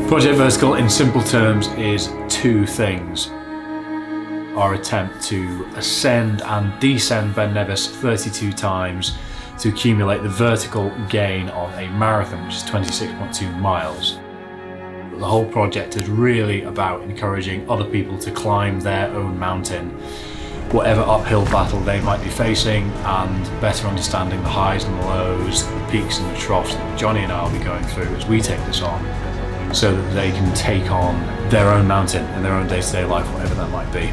Project Vertical, in simple terms, is two things. Our attempt to ascend and descend Ben Nevis 32 times to accumulate the vertical gain of a marathon, which is 26.2 miles. The whole project is really about encouraging other people to climb their own mountain, whatever uphill battle they might be facing, and better understanding the highs and the lows, the peaks and the troughs that Jonny and I will be going through as we take this on, so that they can take on their own mountain in their own day-to-day life, whatever that might be.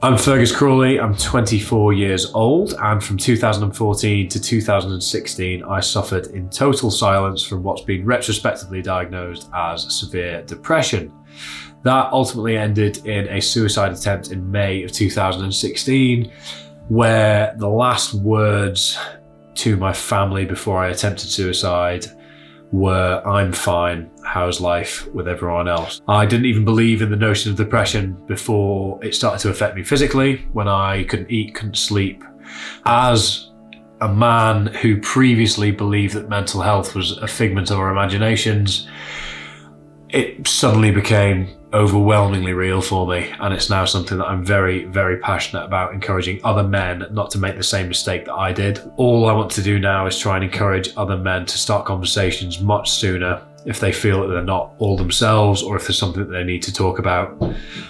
I'm Fergus Crawley, I'm 24 years old, and from 2014 to 2016 I suffered in total silence from what's been retrospectively diagnosed as severe depression. That ultimately ended in a suicide attempt in May of 2016, where the last words to my family before I attempted suicide were, "I'm fine, how's life with everyone else?" I didn't even believe in the notion of depression before it started to affect me physically, when I couldn't eat, couldn't sleep. As a man who previously believed that mental health was a figment of our imaginations, it suddenly became overwhelmingly real for me, and it's now something that I'm very, very passionate about, encouraging other men not to make the same mistake that I did. All I want to do now is try and encourage other men to start conversations much sooner if they feel that they're not all themselves, or if there's something that they need to talk about.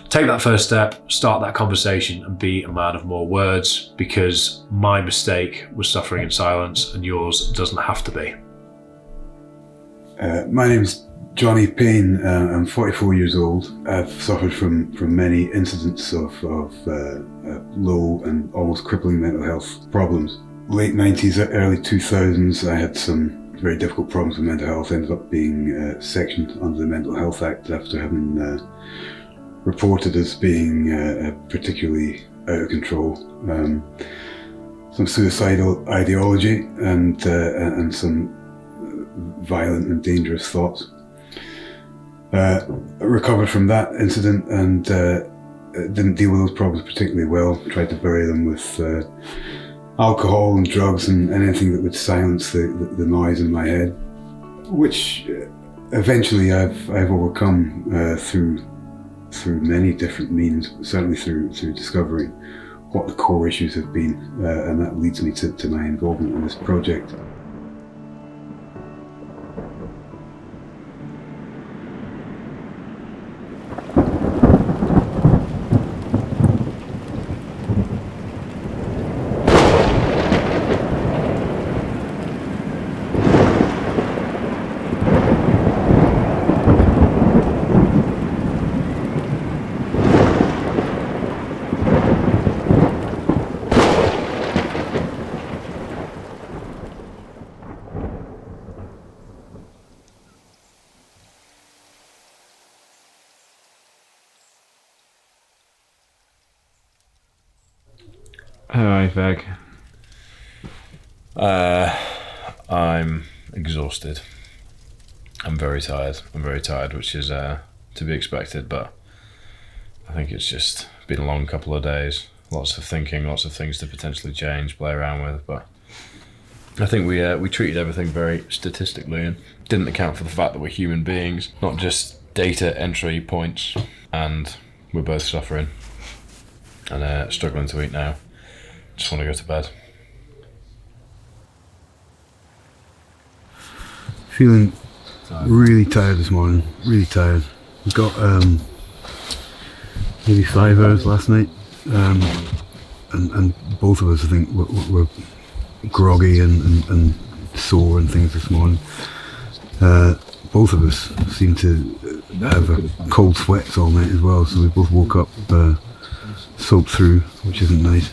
Take that first step, start that conversation, and be a man of more words, because my mistake was suffering in silence and yours doesn't have to be. My name's Jonny Payne. I'm 44 years old. I've suffered from many incidents of low and almost crippling mental health problems. Late 90s, early 2000s, I had some very difficult problems with mental health. Ended up being sectioned under the Mental Health Act after having reported as being particularly out of control. Some suicidal ideology and some violent and dangerous thoughts. I recovered from that incident and didn't deal with those problems particularly well. Tried to bury them with alcohol and drugs and anything that would silence the noise in my head, which eventually I've overcome through many different means, certainly through discovering what the core issues have been, and that leads me to my involvement in this project. Hi, Ferg. I'm exhausted. I'm very tired. Which is to be expected, but I think it's just been a long couple of days. Lots of thinking, lots of things to potentially change, play around with, but I think we treated everything very statistically and didn't account for the fact that we're human beings, not just data entry points, and we're both suffering and struggling to eat now. Just want to go to bed. Feeling really tired this morning, really tired. We got maybe 5 hours last night, and both of us I think were groggy and sore and things this morning. Both of us seem to have cold sweats all night as well, so we both woke up soaked through, which isn't nice.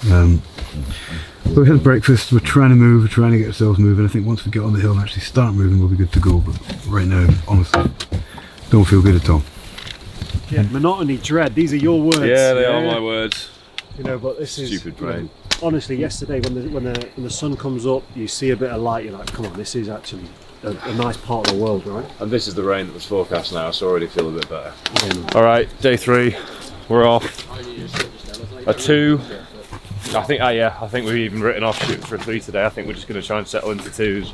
But we had breakfast, we're trying to move, we're trying to get ourselves moving. I think once we get on the hill and actually start moving, we'll be good to go, but right now, honestly, don't feel good at all. Yeah, monotony, dread, these are your words. Yeah, they are my words. You know, but this is Stupid brain. Honestly, yesterday when the sun comes up, you see a bit of light. You're like, come on, this is actually a nice part of the world, right? And this is the rain that was forecast now, so I already feel a bit better. All right, day 3, we're off. A 2. I think we've even written off shooting for a 3 today. I think we're just going to try and settle into 2s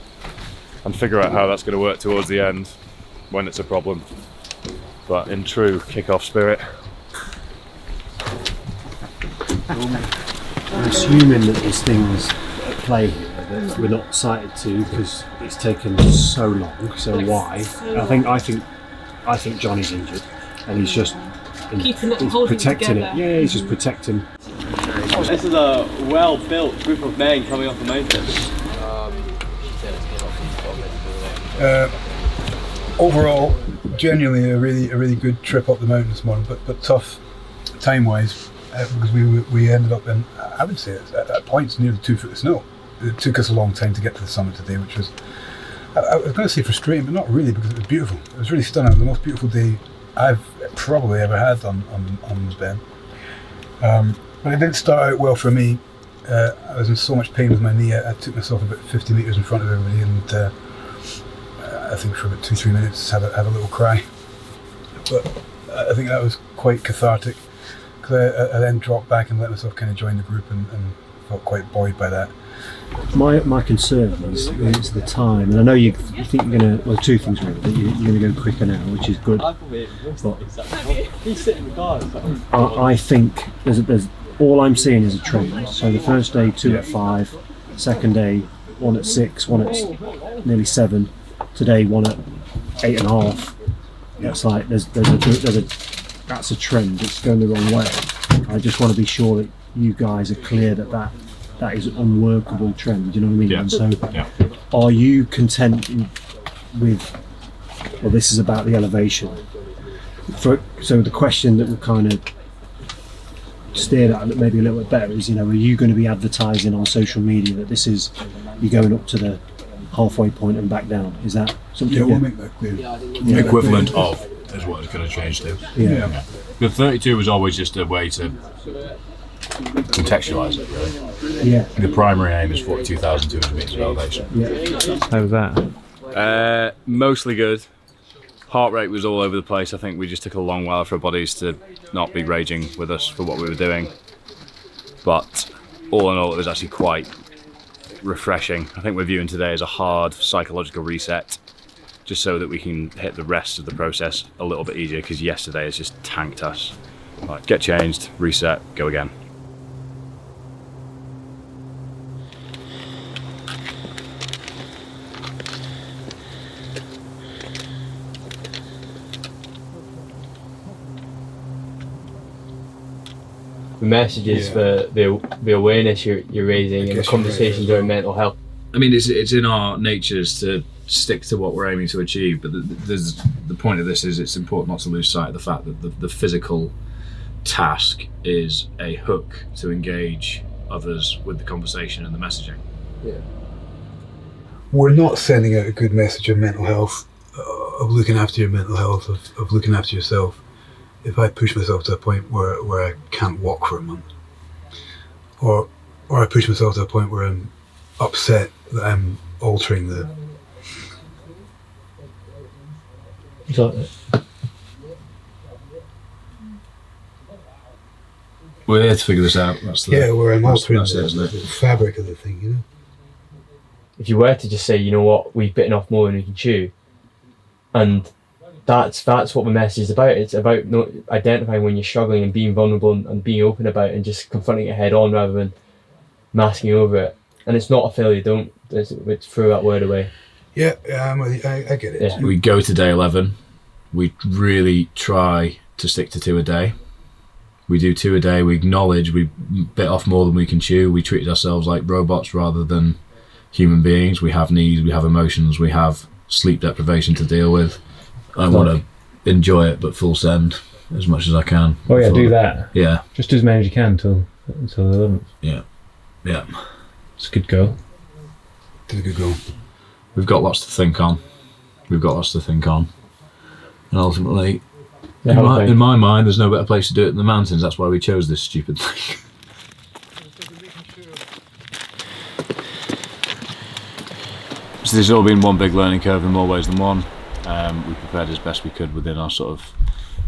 and figure out how that's going to work towards the end when it's a problem. But in true kick-off spirit. I'm assuming that there's things at play here that we're not cited to because it's taken so long. So why? I think Johnny's injured, and he's just Keeping it, he's holding protecting together. it. Yeah, he's just protecting. This is a well-built group of men coming off the mountain. Overall, genuinely a really good trip up the mountain this morning, but tough time-wise because we ended up in, I would say at points near the 2 foot of snow. It took us a long time to get to the summit today, which was, I was going to say frustrating, but not really, because it was beautiful. It was really stunning. It was the most beautiful day I've probably ever had on this Ben. But it didn't start out well for me. I was in so much pain with my knee. I took myself about 50 metres in front of everybody, and I think for about 2-3 minutes had a little cry. But I think that was quite cathartic, because I then dropped back and let myself kind of join the group and felt quite buoyed by that. My concern is the time, and I know you think you're going to, well, 2 things really, that you're going to go quicker now, which is good. But He's sitting in the car. I think there's all I'm seeing is a trend. So the first day 2 at 5, second day 1 at 6, 1 at nearly 7. Today 1 at 8.5. It's like there's a that's a trend. It's going the wrong way. I just want to be sure that you guys are clear that is an unworkable trend. Do you know what I mean? Yeah. And so, are you content with? Well, this is about the elevation. So the question that we're kind of steered at maybe a little bit better is, are you going to be advertising on social media that this is you're going up to the halfway point and back down? Is that something? Yeah, we'll make that clear. Equivalent of is what it's going to change to. Yeah. The 32 was always just a way to contextualise it, really. Yeah. The primary aim is 42,200 metres of elevation. Yeah. How was that? Mostly good. Heart rate was all over the place. I think we just took a long while for our bodies to not be raging with us for what we were doing. But all in all, it was actually quite refreshing. I think we're viewing today as a hard psychological reset, just so that we can hit the rest of the process a little bit easier, because yesterday has just tanked us. Right, get changed, reset, go again. The messages for the awareness you're raising and the conversations around mental health. I mean, it's in our natures to stick to what we're aiming to achieve, but the point of this is it's important not to lose sight of the fact that the physical task is a hook to engage others with the conversation and the messaging. Yeah. We're not sending out a good message of mental health, of looking after your mental health, of looking after yourself, if I push myself to a point where I can't walk for a month, or I push myself to a point where I'm upset that I'm altering the. We're here to figure this out. Where I'm altering that's it, isn't the fabric of the thing, If you were to just say, you know what, we've bitten off more than we can chew, and that's what the message is about. It's about identifying when you're struggling and being vulnerable and being open about it and just confronting it head on rather than masking over it. And it's not a failure. It's throw that word away. Yeah, I get it. Yeah. We go to day 11. We really try to stick to 2 a day. We do 2 a day. We acknowledge we bit off more than we can chew. We treated ourselves like robots rather than human beings. We have needs, we have emotions, we have sleep deprivation to deal with. I want to enjoy it, but full send as much as I can. Oh yeah, do that. Yeah. Just do as many as you can until the 11th. Yeah. It's a good goal. Did a good goal. We've got lots to think on. And ultimately, in my mind, there's no better place to do it than the mountains. That's why we chose this stupid thing. This has all been one big learning curve in more ways than one. We prepared as best we could within our sort of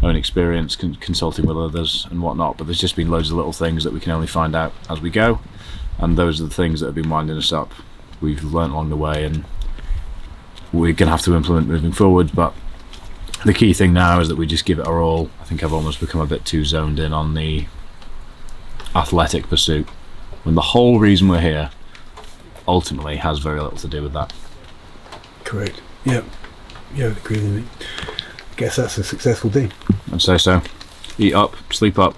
own experience, consulting with others and whatnot, but there's just been loads of little things that we can only find out as we go, and those are the things that have been winding us up. We've learnt along the way and we're going to have to implement moving forward, but the key thing now is that we just give it our all. I think I've almost become a bit too zoned in on the athletic pursuit, when the whole reason we're here ultimately has very little to do with that. Correct. Yeah. Yeah, I agree with me. I guess that's a successful day. I'd say so. Eat up, sleep up.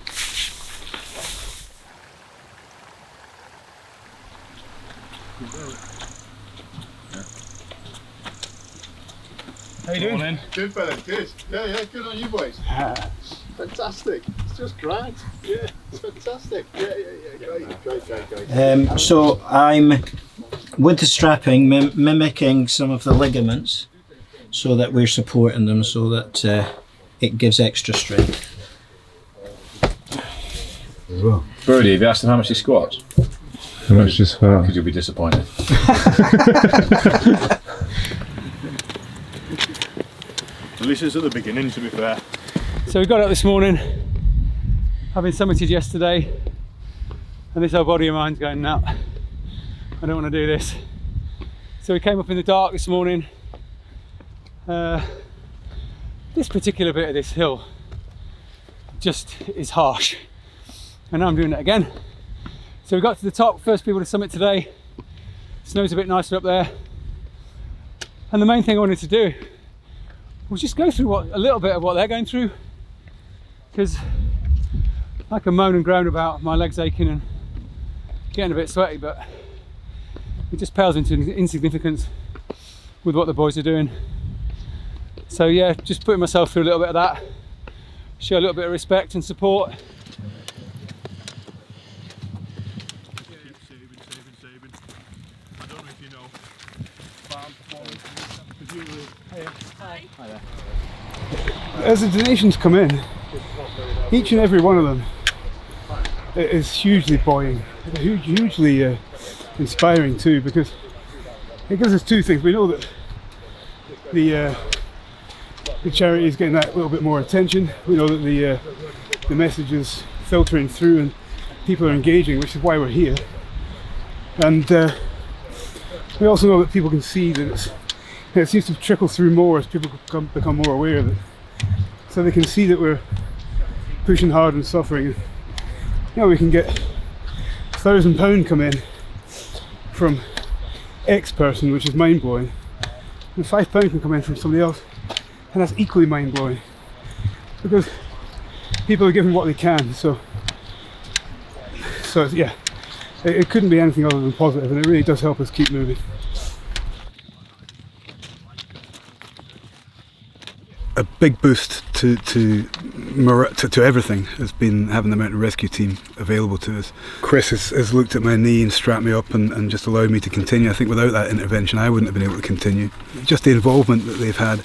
How you doing? Good fella, good. Yeah, good on you boys. Fantastic. It's just grand. Yeah, it's fantastic. Yeah, great. So I'm with the strapping mimicking some of the ligaments so that we're supporting them so that it gives extra strength. As well. Brodie, have you asked him how much he squats? How much is that? Because you'll be disappointed. At least it's at the beginning, to be fair. So we got up this morning, having summited yesterday, and this old body of mine's going, no, I don't want to do this. So we came up in the dark this morning. This particular bit of this hill just is harsh, and now I'm doing it again. So we got to the top, first people to summit today. Snow's a bit nicer up there, and the main thing I wanted to do was just go through a little bit of what they're going through, because I can moan and groan about my legs aching and getting a bit sweaty, but it just pales into insignificance with what the boys are doing. So yeah, just putting myself through a little bit of that, show a little bit of respect and support. I don't know if you know, As the donations come in, each and every one of them is hugely buoying, hugely inspiring too, because it gives us two things. We know that the charity is getting that little bit more attention. We know that the message is filtering through and people are engaging, which is why we're here. And we also know that people can see that it seems to trickle through more as people become more aware of it. So they can see that we're pushing hard and suffering. You know, we can get £1,000 come in from X person, which is mind blowing, and £5 can come in from somebody else, and that's equally mind blowing, because people are giving what they can. So yeah, it couldn't be anything other than positive, and it really does help us keep moving. A big boost to everything has been having the mountain rescue team available to us. Chris has looked at my knee and strapped me up and just allowed me to continue. I think without that intervention I wouldn't have been able to continue. Just the involvement that they've had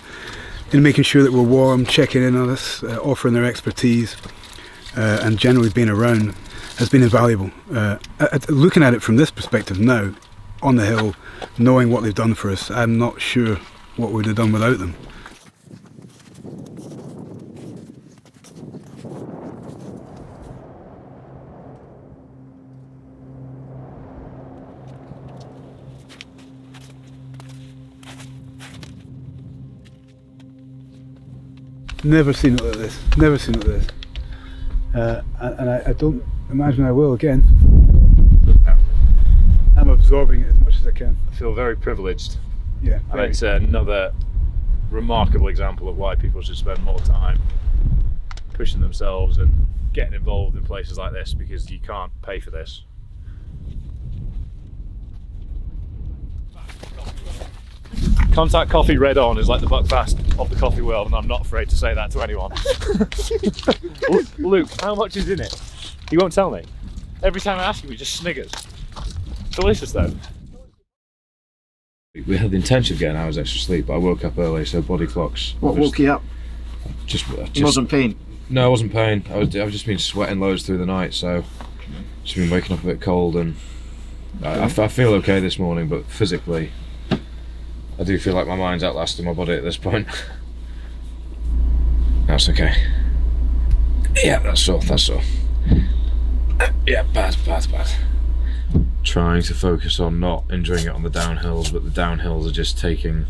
in making sure that we're warm, checking in on us, offering their expertise, and generally being around has been invaluable. Looking at it from this perspective now, on the hill, knowing what they've done for us, I'm not sure what we'd have done without them. Never seen it like this. Never seen it like this. And I don't imagine I will again. I'm absorbing it as much as I can. I feel very privileged. Yeah. And it's another remarkable example of why people should spend more time pushing themselves and getting involved in places like this, because you can't pay for this. Contact Coffee Red On is like the Buckfast of the coffee world, and I'm not afraid to say that to anyone. Luke, how much is in it? He won't tell me. Every time I ask him, he just sniggers. Delicious though. We had the intention of getting hours extra sleep, but I woke up early, so body clocks. What woke you up? Just Wasn't pain? No, it wasn't pain. I've just been sweating loads through the night, so just been waking up a bit cold, and I feel okay this morning, but physically I do feel like my mind's outlasting my body at this point. That's okay. Yeah, that's all. Yeah, bad. Trying to focus on not enjoying it on the downhills, but the downhills are just taking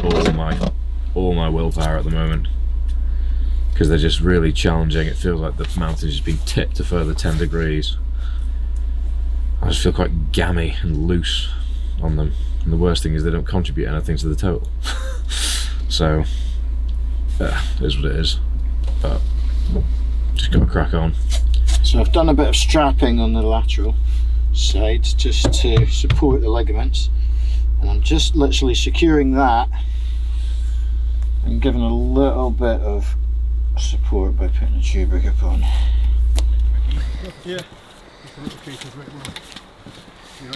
all my willpower at the moment, because they're just really challenging. It feels like the mountain is just being tipped a further 10 degrees. I just feel quite gammy and loose on them, and the worst thing is they don't contribute anything to the total. So yeah, it is what it is, but just gotta crack on. So I've done a bit of strapping on the lateral side just to support the ligaments, and I'm just literally securing that and giving a little bit of support by putting a tube rig up on. Yeah.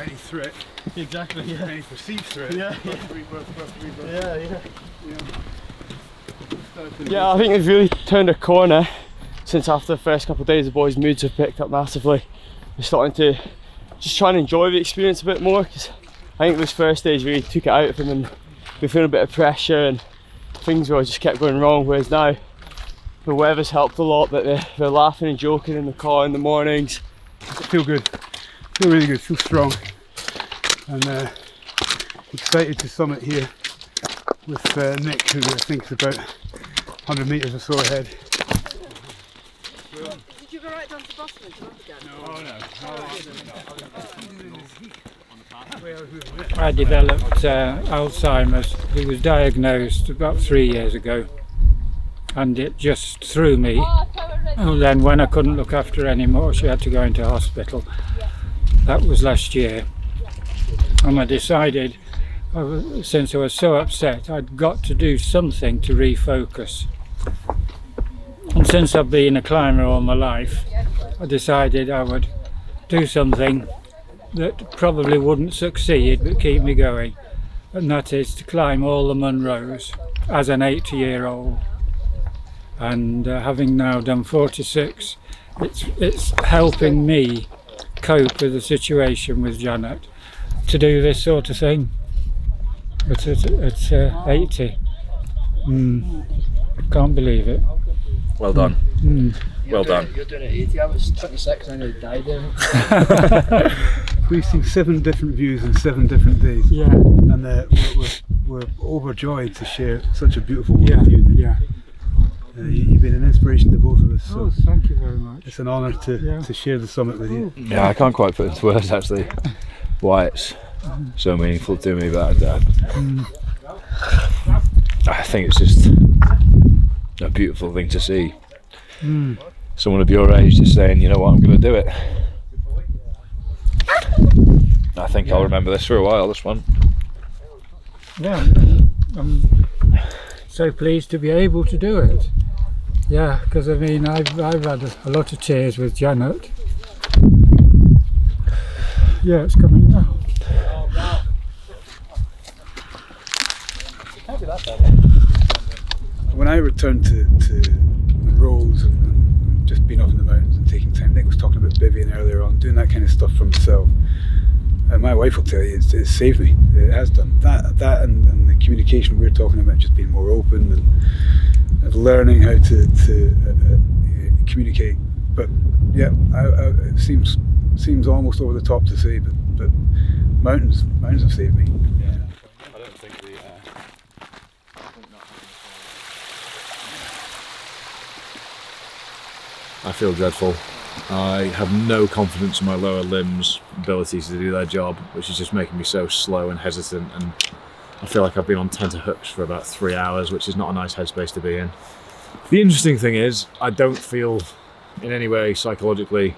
Any threat. Exactly, yeah. Any perceived threat. Yeah. Yeah. Yeah, I think it's really turned a corner since after the first couple of days the boys' moods have picked up massively. We're starting to just try and enjoy the experience a bit more, because I think those first days really took it out of them and we're feeling a bit of pressure and things were just kept going wrong, whereas now the weather's helped a lot, but they're laughing and joking in the car in the mornings. I feel good, feel really good, feel strong, and excited to summit here with Nick, who I think is about 100 metres or so ahead. Did you go right down to Boston and come up again? No. I developed Alzheimer's. It was diagnosed about 3 years ago, and it just threw me. And then when I couldn't look after her anymore, she had to go into hospital. That was last year, and I decided, since I was so upset, I'd got to do something to refocus. And since I've been a climber all my life, I decided I would do something that probably wouldn't succeed but keep me going, and that is to climb all the Munros as an 80-year-old. And having now done 46, it's helping me cope with the situation with Janet to do this sort of thing. But it's 80. Can't believe it. Well done. Well done. You're doing it 80, I was 26 and I nearly died. We've seen 7 different views in 7 different days. Yeah. And we're overjoyed to share such a beautiful one with you. Yeah. You've been an inspiration to both of us. So Thank you very much. it's an honour to share the summit with you. Yeah, I can't quite put into words actually why it's so meaningful to me, but I think it's just a beautiful thing to see. Someone of your age just saying, you know what, I'm going to do it. I think I'll remember this for a while, this one. Yeah, I'm so pleased to be able to do it. Yeah, because I mean, I've had a lot of tears with Janet. Yeah, it's coming now. When I returned to Monroe's and just being up in the mountains and taking time, Nick was talking about bivvying earlier on, doing that kind of stuff for himself. And my wife will tell you, it saved me. It has done. That and the communication we're talking about, just being more open and learning how to communicate. But yeah, it seems almost over the top to say, but mountains have saved me. Yeah. I don't think I feel dreadful. I have no confidence in my lower limbs' ability to do their job, which is just making me so slow and hesitant, and I feel like I've been on tenterhooks for about 3 hours, which is not a nice headspace to be in. The interesting thing is, I don't feel in any way psychologically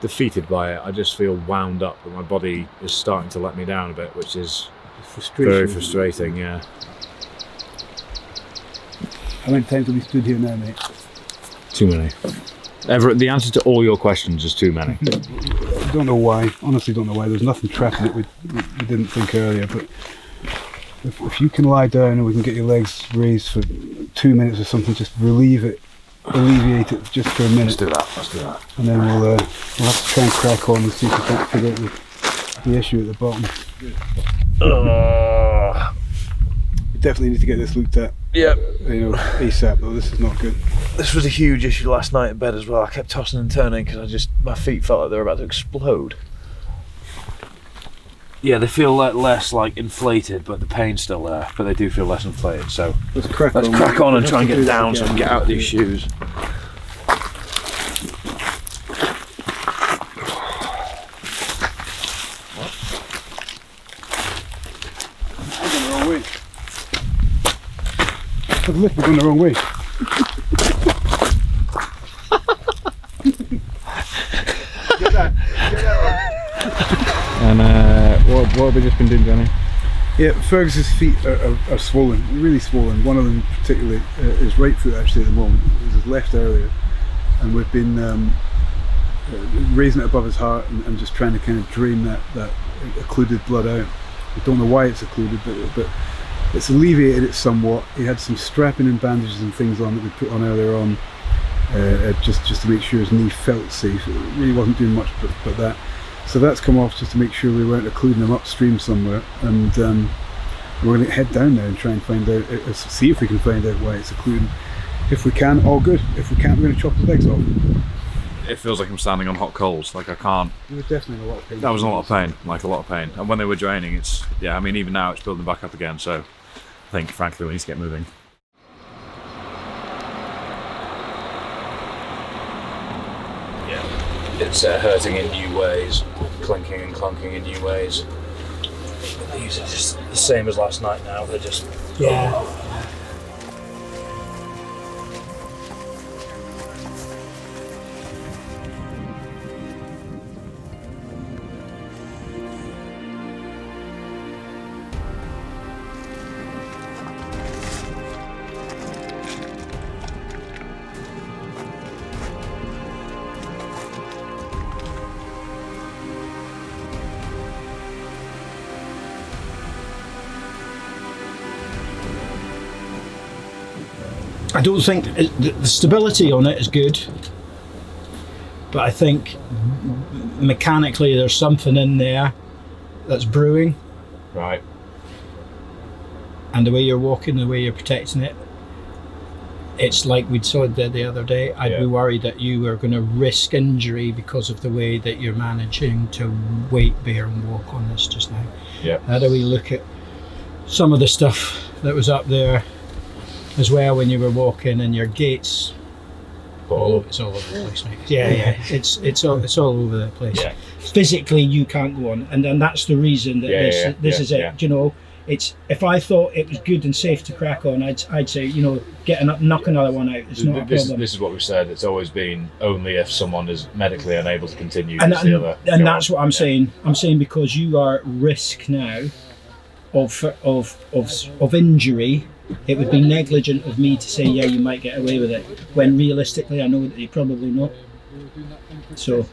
defeated by it. I just feel wound up, and my body is starting to let me down a bit, which is very frustrating, yeah. How many times have we stood here now, mate? Too many. The answer to all your questions is too many. I don't know why. Honestly, don't know why. There's nothing trapping it. We didn't think earlier, but if you can lie down and we can get your legs raised for 2 minutes or something, just alleviate it just for a minute. Let's do that. And then we'll have to try and crack on and see if we can't figure out the issue at the bottom. definitely need to get this looked at. Yeah. You know, ASAP though. This is not good. This was a huge issue last night in bed as well. I kept tossing and turning because my feet felt like they were about to explode. Yeah, they feel less like inflated, but the pain's still there. But they do feel less inflated. So let's crack on and try and get down so I can get out of these shoes. The lift was going the wrong way. Get that. And what have we just been doing, Johnny? Yeah, Fergus's feet are swollen, really swollen. One of them particularly, his right foot actually at the moment. It was his left earlier. And we've been raising it above his heart and just trying to kind of drain that occluded blood out. I don't know why it's occluded, but it's alleviated it somewhat. He had some strapping and bandages and things on that we put on earlier on, just to make sure his knee felt safe. It really wasn't doing much but that. So that's come off just to make sure we weren't occluding him upstream somewhere. And we're going to head down now and try and find out, see if we can find out why it's occluding. If we can, all good. If we can't, we're going to chop his legs off. It feels like I'm standing on hot coals. Like I can't. You were definitely in a lot of pain. That was a lot of pain. Like a lot of pain. And when they were draining, it's I mean, even now it's building back up again. So I think, frankly, we need to get moving. Yeah, it's hurting in new ways, clinking and clunking in new ways. But these are just the same as last night now. They're just I don't think the stability on it is good, but I think mechanically there's something in there that's brewing. Right. And the way you're walking, the way you're protecting it, it's like we saw the other day. I'd be worried that you were going to risk injury because of the way that you're managing to weight bear and walk on this just now. Yeah. How do we look at some of the stuff that was up there as well when you were walking, and your gaits? It's all over the place, mate. Yeah. It's all over the place. Yeah. Physically, you can't go on, and that's the reason that this is it. Yeah. You know, it's if I thought it was good and safe to crack on, I'd say, you know, knock another one out. It's not a problem. This is what we've said. It's always been only if someone is medically unable to continue. And that's what I'm saying. I'm saying because you are at risk now of injury. It would be negligent of me to say, yeah, you might get away with it, when realistically I know that you probably not. So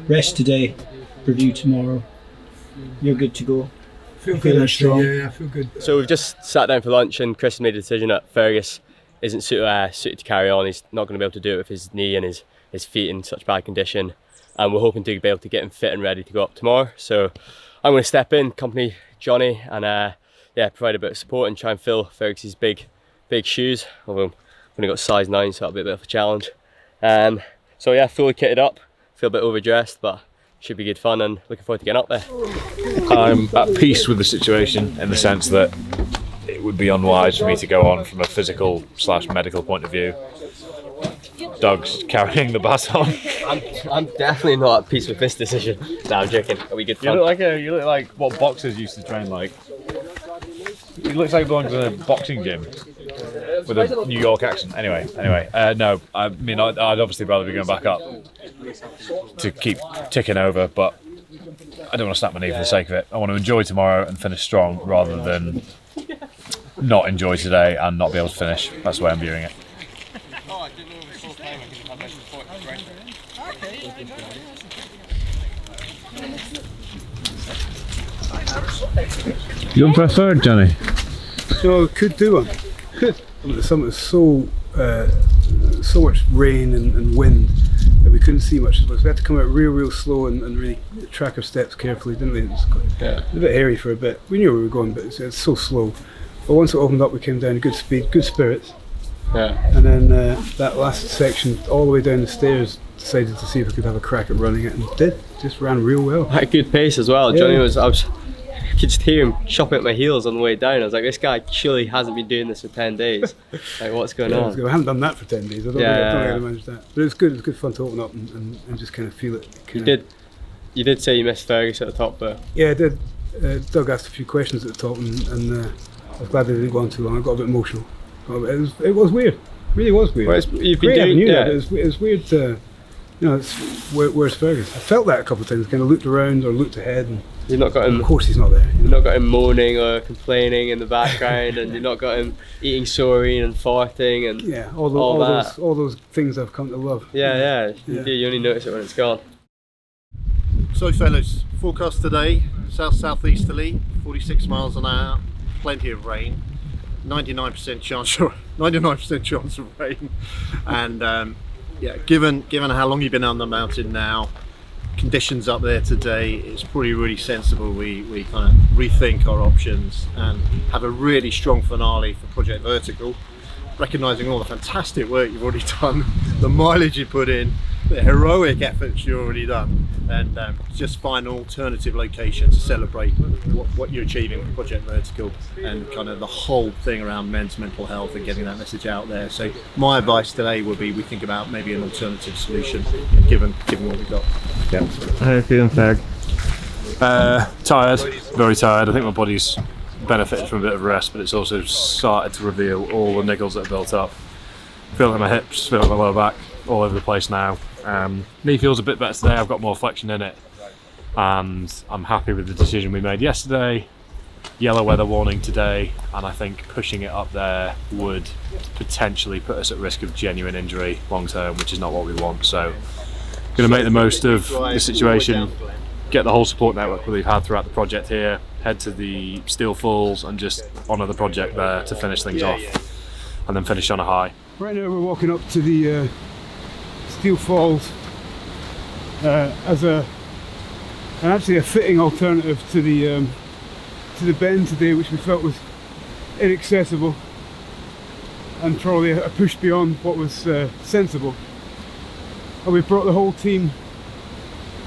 rest today, review tomorrow. You're good to go. Feeling strong. Yeah, I feel good. So we've just sat down for lunch and Chris made a decision that Fergus isn't suited to carry on. He's not going to be able to do it with his knee and his feet in such bad condition. And we're hoping to be able to get him fit and ready to go up tomorrow. So I'm going to step in, accompany Johnny, and provide a bit of support and try and fill Fergus's big shoes. Although I've only got size 9, so that'll be a bit of a challenge. So yeah, fully kitted up, feel a bit overdressed, but should be good fun and looking forward to getting up there. I'm at peace with the situation in the sense that it would be unwise for me to go on from a physical / medical point of view. Doug's carrying the baton. I'm definitely not at peace with this decision. No, I'm joking. Are we good fun? You look like what boxers used to train like. He looks like he belongs in a boxing gym with a New York accent. Anyway, no, I mean, I'd obviously rather be going back up to keep ticking over, but I don't want to snap my knee for the sake of it. I want to enjoy tomorrow and finish strong rather than not enjoy today and not be able to finish. That's the way I'm viewing it. You going for a third, Johnny? No, could do one. Could. There's so much rain and wind that we couldn't see much. So we had to come out real slow and really track our steps carefully, didn't we? It was a bit hairy for a bit. We knew where we were going, but it's so slow. But once it opened up, we came down at good speed, good spirits. Yeah. And then that last section, all the way down the stairs, decided to see if we could have a crack at running it, and did. Just ran real well. At a good pace as well. Yeah. Jonny I could just hear him chopping at my heels on the way down. I was like, this guy surely hasn't been doing this for 10 days. Like, what's going on? I haven't done that for 10 days. I don't think I managed that. But it was good. It was good fun to open up and just kind of feel it. You did say you missed Fergus at the top though. Yeah, I did. Doug asked a few questions at the top, and I was glad they didn't go on too long. I got a bit emotional. It was weird. It really was weird. Well, you've been doing, that. It was weird to, where's Fergus? I felt that a couple of times. Kind of looked around or looked ahead, and you've not got him. Of course, he's not there. You've not got him moaning or complaining in the background, and you've not got him eating saurine and farting and all those things I've come to love. Yeah. You do. You only notice it when it's gone. So, fellas, forecast today: south-southeasterly, 46 miles an hour, plenty of rain, 99% chance of rain, and given how long you've been on the mountain now, conditions up there today, it's probably really sensible we kind of rethink our options and have a really strong finale for Project Vertical, recognising all the fantastic work you've already done, the mileage you put in, the heroic efforts you've already done, and just find an alternative location to celebrate what you're achieving with Project Vertical and kind of the whole thing around men's mental health and getting that message out there. So my advice today would be we think about maybe an alternative solution given what we've got. Yeah. How are you feeling, Ferg? Tired, very tired. I think my body's benefited from a bit of rest, but it's also started to reveal all the niggles that are built up. Feel like my hips, feel like my lower back, all over the place now. Knee feels a bit better today. I've got more flexion in it, and I'm happy with the decision we made yesterday. Yellow weather warning today, and I think pushing it up there would potentially put us at risk of genuine injury long term, which is not what we want. So going to make the most of the situation, get the whole support network that we've had throughout the project here, head to the Steel Falls and just honour the project there to finish things off, and then finish on a high. Right now we're walking up to the Steel Falls as actually a fitting alternative to the bend today, which we felt was inaccessible and probably a push beyond what was sensible. And we brought the whole team,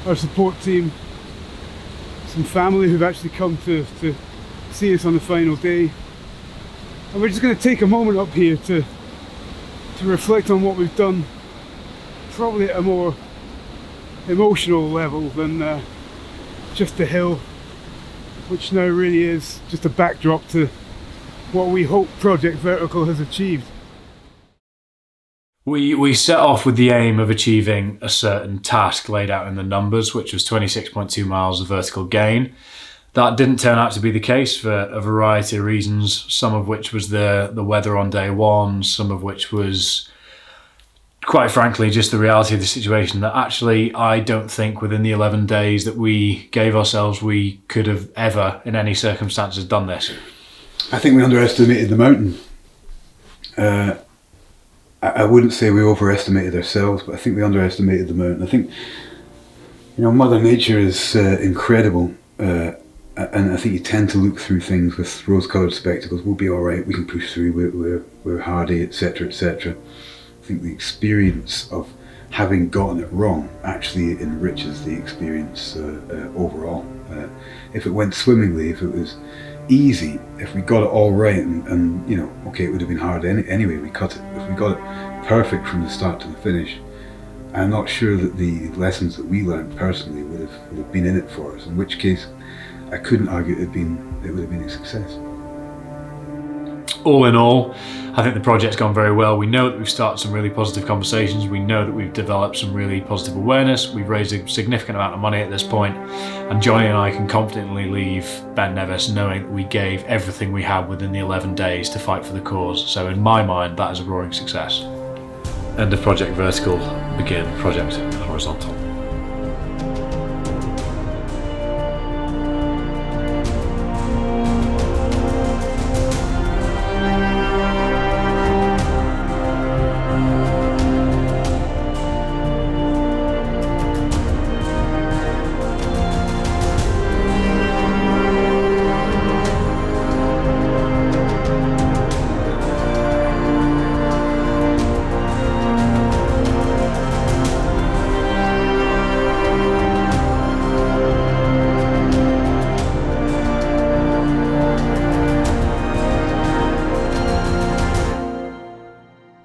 our support team, some family who've actually come to see us on the final day, and we're just going to take a moment up here to reflect on what we've done, probably at a more emotional level than just the hill, which now really is just a backdrop to what we hope Project Vertical has achieved. We set off with the aim of achieving a certain task laid out in the numbers, which was 26.2 miles of vertical gain. That didn't turn out to be the case for a variety of reasons, some of which was the weather on day one, some of which was, quite frankly, just the reality of the situation, that actually I don't think within the 11 days that we gave ourselves we could have ever, in any circumstances, done this. I think we underestimated the mountain. I wouldn't say we overestimated ourselves, but I think we underestimated the mountain. I think, Mother Nature is incredible, and I think you tend to look through things with rose-coloured spectacles. We'll be all right. We can push through. We're hardy, etc., etc. I think the experience of having gotten it wrong actually enriches the experience overall. If it went swimmingly, if it was easy, if we got it all right, and okay, it would have been hard anyway, we cut it. If we got it perfect from the start to the finish, I'm not sure that the lessons that we learned personally would have been in it for us, in which case I couldn't argue it would have been a success. All in all, I think the project's gone very well. We know that we've started some really positive conversations. We know that we've developed some really positive awareness. We've raised a significant amount of money at this point, and Jonny and I can confidently leave Ben Nevis knowing that we gave everything we had within the 11 days to fight for the cause. So in my mind, that is a roaring success. End of Project Vertical, begin Project Horizontal.